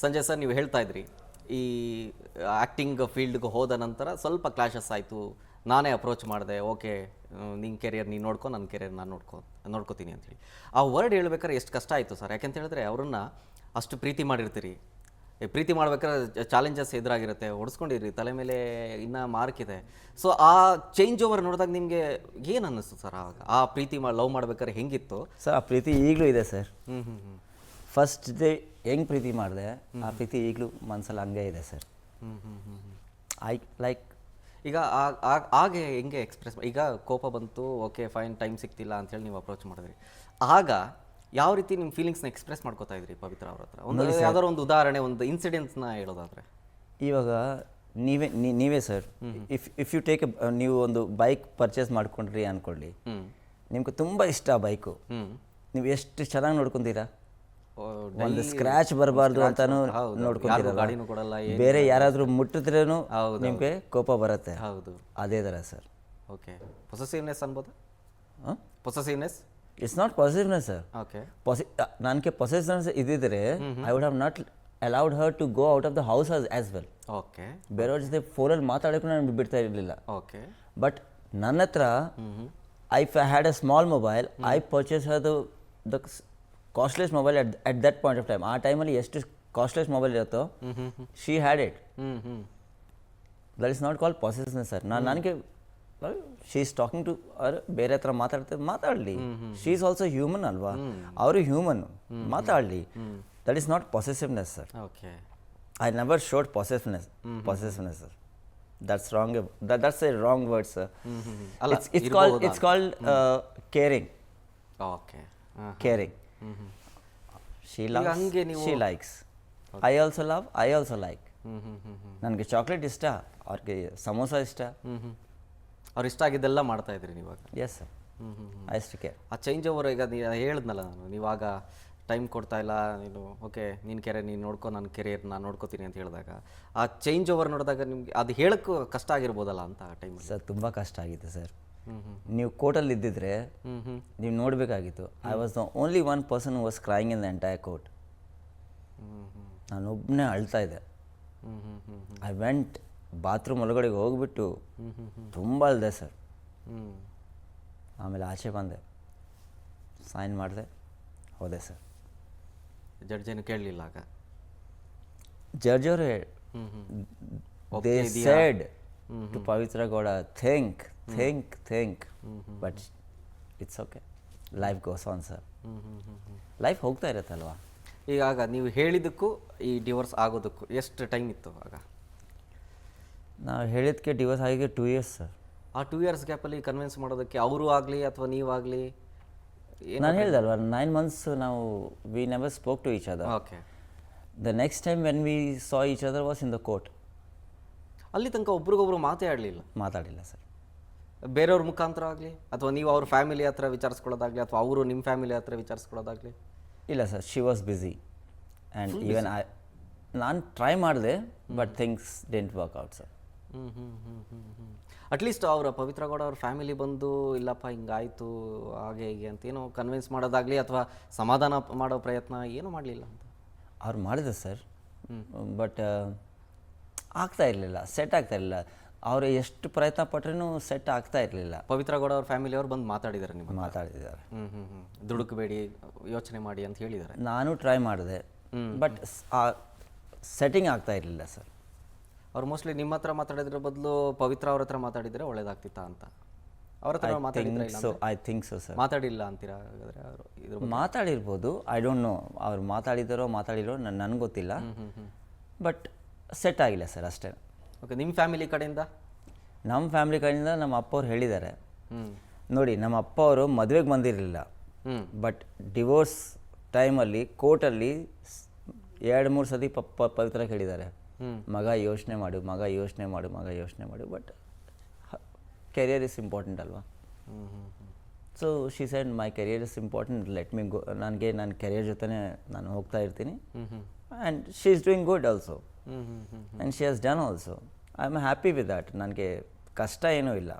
Sanjay sir, ನೀವು ಹೇಳ್ತಾ ಇದ್ರಿ ಈ ಆ್ಯಕ್ಟಿಂಗ್ ಫೀಲ್ಡ್ಗೆ ಹೋದ ನಂತರ ಸ್ವಲ್ಪ ಕ್ಲಾಶಸ್ ಆಯಿತು, ನಾನೇ ಅಪ್ರೋಚ್ ಮಾಡಿದೆ, ಓಕೆ ನಿನ್ನ ಕೆರಿಯರ್ ನೀನು ನೋಡ್ಕೊ, ನನ್ನ ಕೆರಿಯರ್ ನಾನು ನೋಡ್ಕೋತೀನಿ ಅಂಥೇಳಿ. ಆ ವರ್ಡ್ ಹೇಳ್ಬೇಕಾದ್ರೆ ಎಷ್ಟು ಕಷ್ಟ ಆಯಿತು ಸರ್? ಯಾಕೆಂತ ಹೇಳಿದ್ರೆ ಅವ್ರನ್ನ ಅಷ್ಟು ಪ್ರೀತಿ ಮಾಡಿರ್ತೀರಿ, ಪ್ರೀತಿ ಮಾಡ್ಬೇಕಾದ್ರೆ ಚಾಲೆಂಜಸ್ ಎದುರಾಗಿರುತ್ತೆ, ಹೊಡೆಸ್ಕೊಂಡಿರಿ, ತಲೆ ಮೇಲೆ ಇನ್ನೂ ಮಾರ್ಕ್ ಇದೆ. ಸೊ ಆ ಚೇಂಜ್ ಓವರ್ ನೋಡಿದಾಗ ನಿಮಗೆ ಏನು ಅನ್ನಿಸ್ತು ಸರ್? ಆವಾಗ ಆ ಪ್ರೀತಿ ಲವ್ ಮಾಡ್ಬೇಕಾದ್ರೆ ಹೆಂಗಿತ್ತು ಸರ್? ಆ ಪ್ರೀತಿ ಈಗಲೂ ಇದೆ ಸರ್. ಹ್ಞೂ ಹ್ಞೂ ಹ್ಞೂ ಫಸ್ಟ್ ಡೇ ಹೆಂಗೆ ಪ್ರೀತಿ ಮಾಡಿದೆ, ಆ ಪ್ರೀತಿ ಈಗಲೂ ಮನಸ್ಸಲ್ಲಿ ಹಂಗೆ ಇದೆ ಸರ್. ಹ್ಞೂ ಹ್ಞೂ ಹ್ಞೂ ಹ್ಞೂ ಐ ಲೈಕ್ ಈಗ ಹಾಗೆ ಹೆಂಗೆ ಎಕ್ಸ್ಪ್ರೆಸ್, ಈಗ ಕೋಪ ಬಂತು, ಓಕೆ ಫೈನ್, ಟೈಮ್ ಸಿಗ್ತಿಲ್ಲ ಅಂಥೇಳಿ ನೀವು ಅಪ್ರೋಚ್ ಮಾಡಿದ್ರಿ, ಆಗ ಯಾವ ರೀತಿ ನಿಮ್ಮ ಫೀಲಿಂಗ್ಸ್ನ ಎಕ್ಸ್ಪ್ರೆಸ್ ಮಾಡ್ಕೋತಾ ಇದ್ರಿ ಪವಿತ್ರ ಅವ್ರ ಹತ್ರ? ಒಂದು ಯಾವ್ದಾದ್ರು ಒಂದು ಉದಾಹರಣೆ, ಒಂದು ಇನ್ಸಿಡೆಂಟ್ಸ್ನ ಹೇಳೋದಾದ್ರೆ. ಇವಾಗ ನೀವೇ ಸರ್, ಇಫ್ ಯು ಟೇಕ್ ನೀವು ಒಂದು ಬೈಕ್ ಪರ್ಚೇಸ್ ಮಾಡ್ಕೊಂಡ್ರಿ ಅಂದ್ಕೊಳ್ಳಿ, ನಿಮ್ಗೆ ತುಂಬ ಇಷ್ಟ ಆ ಬೈಕು, ನೀವು ಎಷ್ಟು ಚೆನ್ನಾಗಿ ನೋಡ್ಕೊತೀರಾ, ಒಂದು ಸ್ಕ್ರ್ಯಾಚ್ ಬರಬಾರ್ದು ಅಂತಾನು ನೋಡ್ಕೊಂತೀರ. ಬೇರೆ ಯಾರಾದರೂ ಮುಟ್ಟಿದ್ರೇನು ನಿಮಗೆ ಕೋಪ ಬರುತ್ತೆ. ಹೌದು, ಅದೇ ಥರ ಸರ್. ಓಕೆ, ಪೊಸೆಸಿವ್ನೆಸ್ ಅನ್ಬೋದಾ? Possessiveness it's not positiveness sir. Okay, ನನಗೆ ಪೊಸೆಸಿವ್ನೆಸ್ ಇದ್ದಿದ್ರೆ I would have not allowed her to go out of the house as well. Okay, ಬೇರೆಯವ್ರ ಜೊತೆ ಫೋನಲ್ಲಿ ಮಾತಾಡೋಕ್ಕೂ ನಾನು ಬಿಡ್ತಾ ಇರಲಿಲ್ಲ. ಓಕೆ, ಬಟ್ ನನ್ನ ಹತ್ರ if I had a small mobile, I purchase the costless mobile at that point of time. ಆ ಟೈಮಲ್ಲಿ ಎಷ್ಟು ಕಾಸ್ಟ್ಲೆಸ್ ಮೊಬೈಲ್ ಇರುತ್ತೋ, she had it. That is not call positiveness sir. ನನಗೆ ಶಿ ಈಸ್ ಟಾಕಿಂಗ್ ಟು ಬೇರೆ ಹತ್ರ ಮಾತಾಡಲಿ, she is also human ಅಲ್ವಾ, ಅವರು ಹ್ಯೂಮನ್, ಮಾತಾಡಲಿ. That is not possessiveness sir. Okay, I never showed possessiveness sir. That's wrong. That's a wrong word, sir. It's called caring. Okay. Caring. She loves. She likes. I also love. I also like. ನನಗೆ chocolate ಇಷ್ಟ, ಅವ್ರಿಗೆ ಸಮೋಸ ಇಷ್ಟ. ಅವ್ರು ಇಷ್ಟ ಆಗಿದ್ದೆಲ್ಲ ಮಾಡ್ತಾ ಇದ್ರಿ ನೀವಾಗ? Yes sir, ಅಷ್ಟಕ್ಕೆ. ಆ ಚೇಂಜ್ ಓವರ್ ಈಗ ಹೇಳಿದ್ನಲ್ಲ ನಾನು, ನೀವಾಗ ಟೈಮ್ ಕೊಡ್ತಾ ಇಲ್ಲ ನೀನು, ಓಕೆ ನಿನ್ನ ಕೆರಿಯರ್ ನೀನು ನೋಡ್ಕೊ, ನನ್ನ ಕೆರಿಯರ್ ನಾನು ನೋಡ್ಕೋತೀನಿ ಅಂತ ಹೇಳಿದಾಗ, ಆ ಚೇಂಜ್ ಓವರ್ ನೋಡಿದಾಗ ನಿಮಗೆ ಅದು ಹೇಳೋಕ್ಕೂ ಕಷ್ಟ ಆಗಿರ್ಬೋದಲ್ಲ ಅಂತ ಆ ಟೈಮಲ್ಲಿ? ಸರ್ ತುಂಬ ಕಷ್ಟ ಆಗಿತ್ತು ಸರ್. ನೀವು ಕೋರ್ಟಲ್ಲಿ ಇದ್ದಿದ್ರೆ ನೀವು ನೋಡಬೇಕಾಗಿತ್ತು. I was the only one person who was crying in the entire court. ನಾನೊಬ್ಬನೇ ಅಳ್ತಾ ಇದ್ದೆ. ಐ ವೆಂಟ್ ಬಾತ್ರೂಮ್ ಒಳಗಡೆಗೆ ಹೋಗ್ಬಿಟ್ಟು ತುಂಬ ಅಳ್ದೆ ಸರ್. ಆಮೇಲೆ ಆಚೆ ಬಂದೆ, ಸೈನ್ ಮಾಡಿದೆ, ಹೋದೆ ಸರ್. ಜಡ್ಜ್ ಏನು ಕೇಳಲಿಲ್ಲ ಆಗ? ಜಡ್ಜ್ ಅವರು they said to Pavitra Gowda, think, but it's okay, life goes on sir. Life ಹೋಗ್ತಾ ಇರುತ್ತಲ್ವಾ. ಈಗ ನೀವು ಹೇಳಿದ್ದಕ್ಕೂ ಈ ಡಿವೋರ್ಸ್ ಆಗೋದಕ್ಕೂ ಎಷ್ಟು ಟೈಮ್ ಇತ್ತು ಆಗ? ನಾವು ಹೇಳಿದ್ದಕ್ಕೆ ಡಿವೋರ್ಸ್ ಆಗಿ 2 years ಸರ್. ಆ 2 years ಗ್ಯಾಪಲ್ಲಿ ಕನ್ವಿನ್ಸ್ ಮಾಡೋದಕ್ಕೆ ಅವರು ಆಗಲಿ ಅಥವಾ ನೀವಾಗಲಿ? ನಾನು ಹೇಳ್ದಲ್ವ, 9 months ನಾವು we never spoke to each other. Okay, the next time when we saw each other was in the court. ಅಲ್ಲಿ ತನಕ ಒಬ್ರಿಗೊಬ್ರು ಮಾತಾಡಿಲ್ಲ ಸರ್. ಬೇರೆಯವ್ರ ಮುಖಾಂತರ ಆಗಲಿ ಅಥವಾ ನೀವು ಅವ್ರ ಫ್ಯಾಮಿಲಿ ಹತ್ರ ವಿಚಾರಿಸ್ಕೊಳ್ಳೋದಾಗಲಿ ಅಥವಾ ಅವರು ನಿಮ್ಮ ಫ್ಯಾಮಿಲಿ ಹತ್ರ ವಿಚಾರಿಸ್ಕೊಳ್ಳೋದಾಗಲಿ? ಇಲ್ಲ sir, she was busy and even ನಾನು ಟ್ರೈ ಮಾಡಿದೆ, but things didn't work out sir. At least ಅವರ ಪವಿತ್ರ ಗೌಡ ಅವ್ರ ಫ್ಯಾಮಿಲಿ ಬಂದು ಇಲ್ಲಪ್ಪ ಹಿಂಗಾಯಿತು ಹಾಗೆ ಹೀಗೆ ಅಂತ ಏನೋ ಕನ್ವಿನ್ಸ್ ಮಾಡೋದಾಗಲಿ ಅಥವಾ ಸಮಾಧಾನ ಮಾಡೋ ಪ್ರಯತ್ನ ಏನೂ ಮಾಡಲಿಲ್ಲ ಅಂತ? ಅವ್ರು ಮಾಡಿದೆ ಸರ್, ಬಟ್ ಆಗ್ತಾ ಇರಲಿಲ್ಲ, ಸೆಟ್ ಆಗ್ತಾ ಇರಲಿಲ್ಲ. ಅವರು ಎಷ್ಟು ಪ್ರಯತ್ನ ಪಟ್ರೂ ಸೆಟ್ ಆಗ್ತಾ ಇರಲಿಲ್ಲ. ಪವಿತ್ರ ಗೌಡ ಅವ್ರ ಫ್ಯಾಮಿಲಿಯವ್ರು ಬಂದು ಮಾತಾಡಿದ್ದಾರೆ, ನಿಮಗೆ ಮಾತಾಡಿದ್ದಾರೆ, ದುಡುಕಬೇಡಿ, ಯೋಚನೆ ಮಾಡಿ ಅಂತ ಹೇಳಿದ್ದಾರೆ. ನಾನು ಟ್ರೈ ಮಾಡಿದೆ, ಬಟ್ ಸೆಟ್ಟಿಂಗ್ ಆಗ್ತಾ ಇರಲಿಲ್ಲ ಸರ್. ಅವ್ರು ಮೋಸ್ಟ್ಲಿ ನಿಮ್ಮ ಹತ್ರ ಮಾತಾಡಿದ್ರ ಬದಲು ಪವಿತ್ರ ಅವ್ರ ಹತ್ರ ಮಾತಾಡಿದರೆ ಒಳ್ಳೇದಾಗ್ತಿತ್ತಾ ಅಂತ? ಅವ್ರ ಹತ್ರ ಐ ಥಿಂಕ್ ಸೊ ಸರ್. ಮಾತಾಡಿಲ್ಲ ಅಂತೀರಾ ಹಾಗಾದರೆ? ಅವರು ಮಾತಾಡಿರ್ಬೋದು, ಐ ಡೋಂಟ್ ನೋ. ಅವ್ರು ಮಾತಾಡಿರೋ ನನಗೆ ಗೊತ್ತಿಲ್ಲ, ಬಟ್ ಸೆಟ್ ಆಗಿಲ್ಲ ಸರ್, ಅಷ್ಟೇ. ಓಕೆ, ನಿಮ್ಮ ಫ್ಯಾಮಿಲಿ ಕಡೆಯಿಂದ? ನಮ್ಮ ಫ್ಯಾಮಿಲಿ ಕಡೆಯಿಂದ ನಮ್ಮ ಅಪ್ಪ ಅವ್ರು ಹೇಳಿದ್ದಾರೆ. ನೋಡಿ, ನಮ್ಮ ಅಪ್ಪ ಅವರು ಮದುವೆಗೆ ಬಂದಿರಲಿಲ್ಲ, ಬಟ್ ಡಿವೋರ್ಸ್ ಟೈಮಲ್ಲಿ ಕೋರ್ಟಲ್ಲಿ 2-3 ಸತಿ ಪವಿತ್ರ ಹೇಳಿದ್ದಾರೆ, ಮಗ ಯೋಚನೆ ಮಾಡು. ಬಟ್ ಕೆರಿಯರ್ ಇಸ್ ಇಂಪಾರ್ಟೆಂಟ್ ಅಲ್ವಾ. So she said my career is important, let me go. ನನಗೆ ನನ್ನ ಕೆರಿಯರ್ ಜೊತೆನೇ ನಾನು ಹೋಗ್ತಾ ಇರ್ತೀನಿ. And she is doing good also, and she has done also. I am happy with that. ನನಗೆ ಕಷ್ಟ ಏನೂ ಇಲ್ಲ.